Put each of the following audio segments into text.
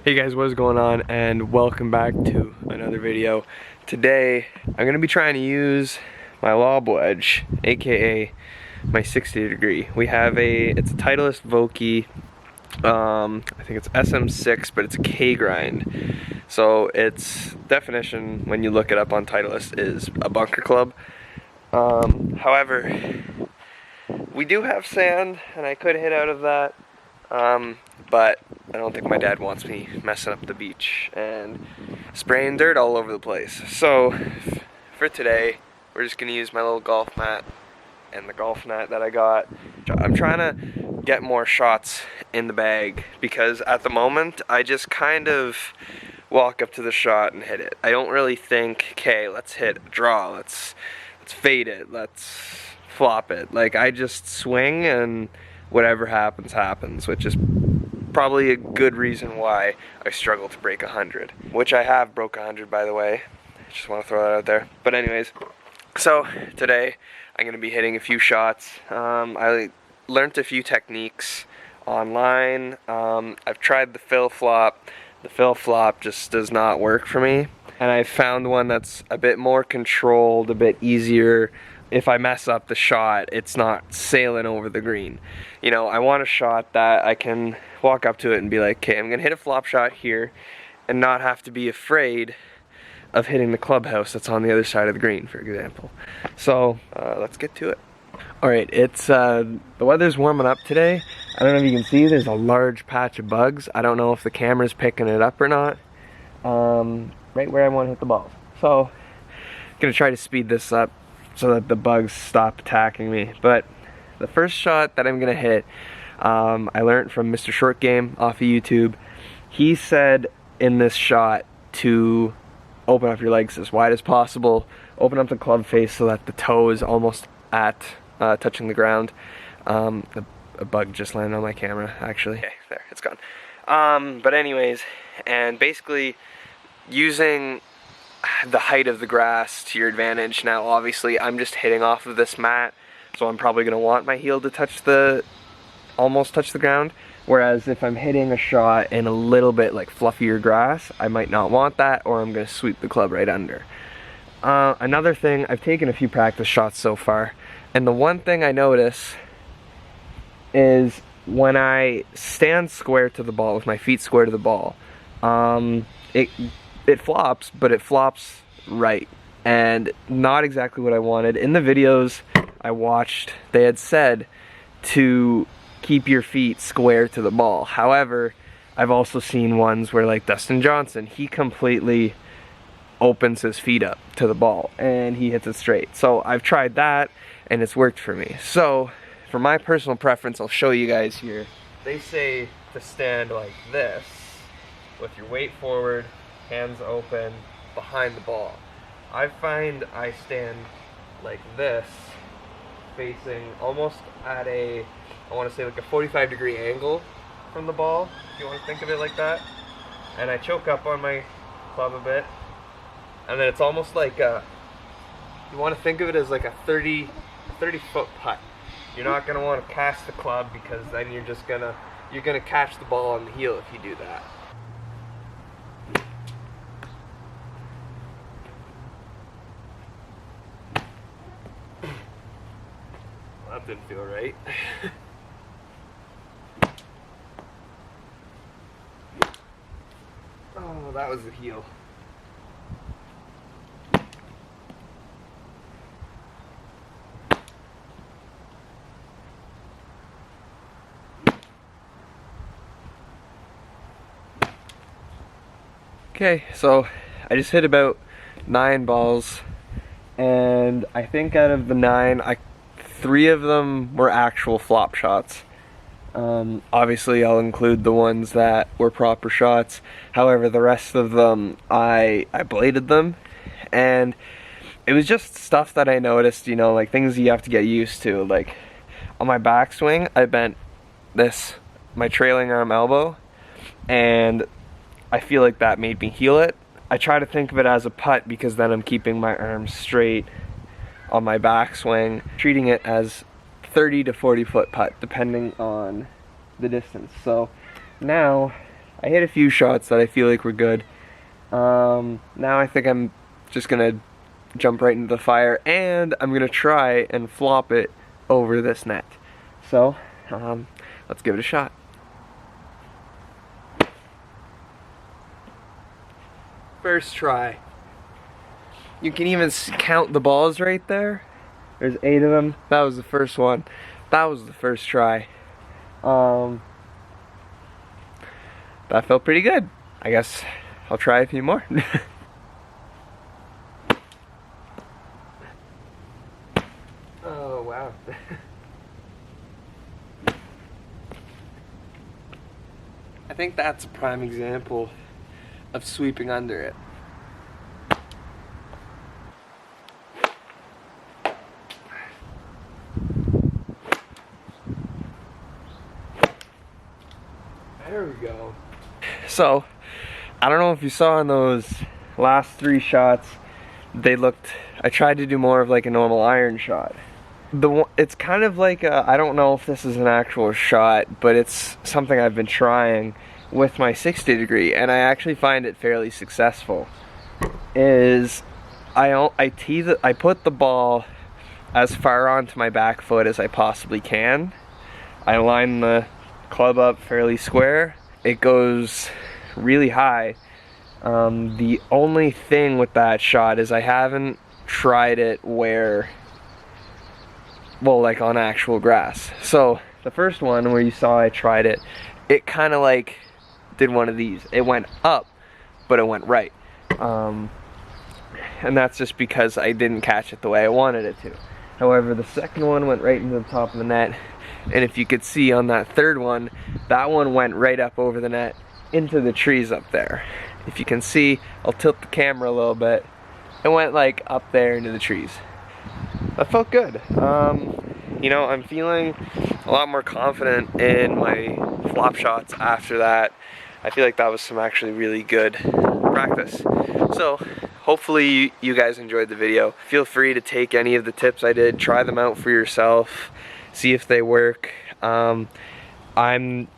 Hey guys, what is going on, and welcome back to another video. Today I'm gonna be trying to use my lob wedge, aka my 60 degree. It's a Titleist Vokey. I think it's SM6, but it's a K grind. So its definition, when you look it up on Titleist, is a bunker club. However, we do have sand, and I could hit out of that. But I don't think my dad wants me messing up the beach and spraying dirt all over the place. So for today, we're just gonna use my little golf mat and the golf net that I got. I'm trying to get more shots in the bag because at the moment I just kind of walk up to the shot and hit it. I don't really think, okay, let's hit a draw, let's fade it, let's flop it. Like, I just swing and whatever happens, happens, which is probably a good reason why I struggle to break 100, which I have broke 100, by the way. Just want to throw that out there. But anyways, so today I'm going to be hitting a few shots. I learned a few techniques online. I've tried the fill flop. The fill flop just does not work for me, and I found one that's a bit more controlled, a bit easier. If I mess up the shot, it's not sailing over the green. You know, I want a shot that I can walk up to it and be like, okay, I'm gonna hit a flop shot here and not have to be afraid of hitting the clubhouse that's on the other side of the green, for example. So let's get to it. All right, it's the weather's warming up today. I don't know if you can see, there's a large patch of bugs. I don't know if the camera's picking it up or not. Right where I want to hit the ball. So I'm gonna try to speed this up so that the bugs stop attacking me. But the first shot that I'm gonna hit, I learned from Mr. Short Game off of YouTube. He said in this shot to open up your legs as wide as possible, open up the club face so that the toe is almost at touching the ground. A bug just landed on my camera, actually. Okay, there, it's gone. But anyways, and basically using the height of the grass to your advantage. Now obviously I'm just hitting off of this mat, so I'm probably going to want my heel to almost touch the ground, whereas if I'm hitting a shot in a little bit like fluffier grass, I might not want that, or I'm going to sweep the club right under. Another thing, I've taken a few practice shots so far, and the one thing I notice is when I stand square to the ball, with my feet square to the ball, it flops, but it flops right, and not exactly what I wanted. In the videos I watched, they had said to keep your feet square to the ball. However, I've also seen ones where, like Dustin Johnson, he completely opens his feet up to the ball and he hits it straight. So I've tried that and it's worked for me. So for my personal preference, I'll show you guys here. They say to stand like this with your weight forward, hands open, behind the ball. I find I stand like this, facing almost at I want to say like a 45-degree angle from the ball, if you want to think of it like that. And I choke up on my club a bit, and then it's almost like you want to think of it as like a 30-foot putt. You're not going to want to cast the club, because then you're gonna catch the ball on the heel if you do that. That didn't feel right. Oh, that was the heel. Okay, so I just hit about 9 balls, and I think out of the 9, 3 of them were actual flop shots. Obviously I'll include the ones that were proper shots. However, the rest of them, I bladed them, and it was just stuff that I noticed, you know, like things you have to get used to. Like on my backswing, I bent my trailing arm elbow, and I feel like that made me heel it. I try to think of it as a putt, because then I'm keeping my arms straight on my backswing, treating it as 30 to 40 foot putt depending on the distance. So now I hit a few shots that I feel like were good. Now I think I'm just gonna jump right into the fire, and I'm gonna try and flop it over this net. So, let's give it a shot. First try. You can even count the balls right there. There's 8 of them. That was the first one. That was the first try. That felt pretty good. I guess I'll try a few more. Oh, wow. I think that's a prime example of sweeping under it. There we go. So, I don't know if you saw in those last 3 shots, I tried to do more of like a normal iron shot. It's kind of like I don't know if this is an actual shot, but it's something I've been trying with my 60 degree, and I actually find it fairly successful. I put the ball as far onto my back foot as I possibly can. I line the club up fairly square. It goes really high. The only thing with that shot is I haven't tried it like on actual grass. So the first one where you saw I tried it, it kind of like did one of these. It went up, but it went right. And that's just because I didn't catch it the way I wanted it to. However, the second one went right into the top of the net, and if you could see on that third one, that one went right up over the net into the trees up there. If you can see, I'll tilt the camera a little bit. It went like up there into the trees. That felt good. You know, I'm feeling a lot more confident in my flop shots after that. I feel like that was some actually really good practice. So hopefully you guys enjoyed the video. Feel free to take any of the tips I did, try them out for yourself, see if they work. I'm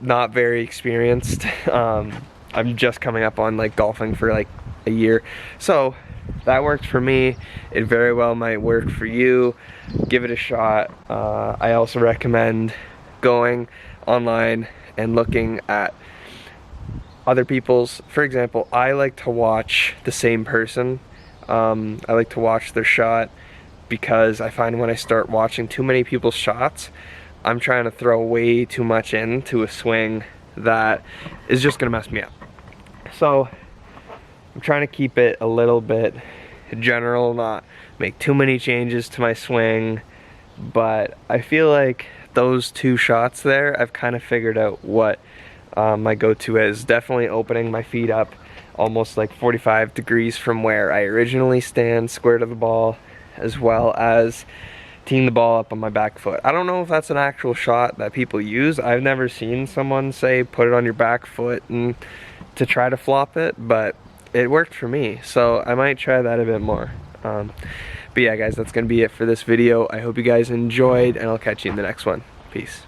not very experienced. I'm just coming up on like golfing for like a year. So that worked for me. It very well might work for you. Give it a shot. I also recommend going online and looking at other people's. For example, I like to watch the same person. I like to watch their shot because I find when I start watching too many people's shots, I'm trying to throw way too much into a swing that is just gonna mess me up. So I'm trying to keep it a little bit general, not make too many changes to my swing, but I feel like those 2 shots there, I've kind of figured out what my go-to is. Definitely opening my feet up almost like 45 degrees from where I originally stand, square to the ball, as well as teeing the ball up on my back foot. I don't know if that's an actual shot that people use. I've never seen someone say put it on your back foot and to try to flop it, but it worked for me, so I might try that a bit more. But yeah guys, that's gonna be it for this video. I hope you guys enjoyed, and I'll catch you in the next one. Peace.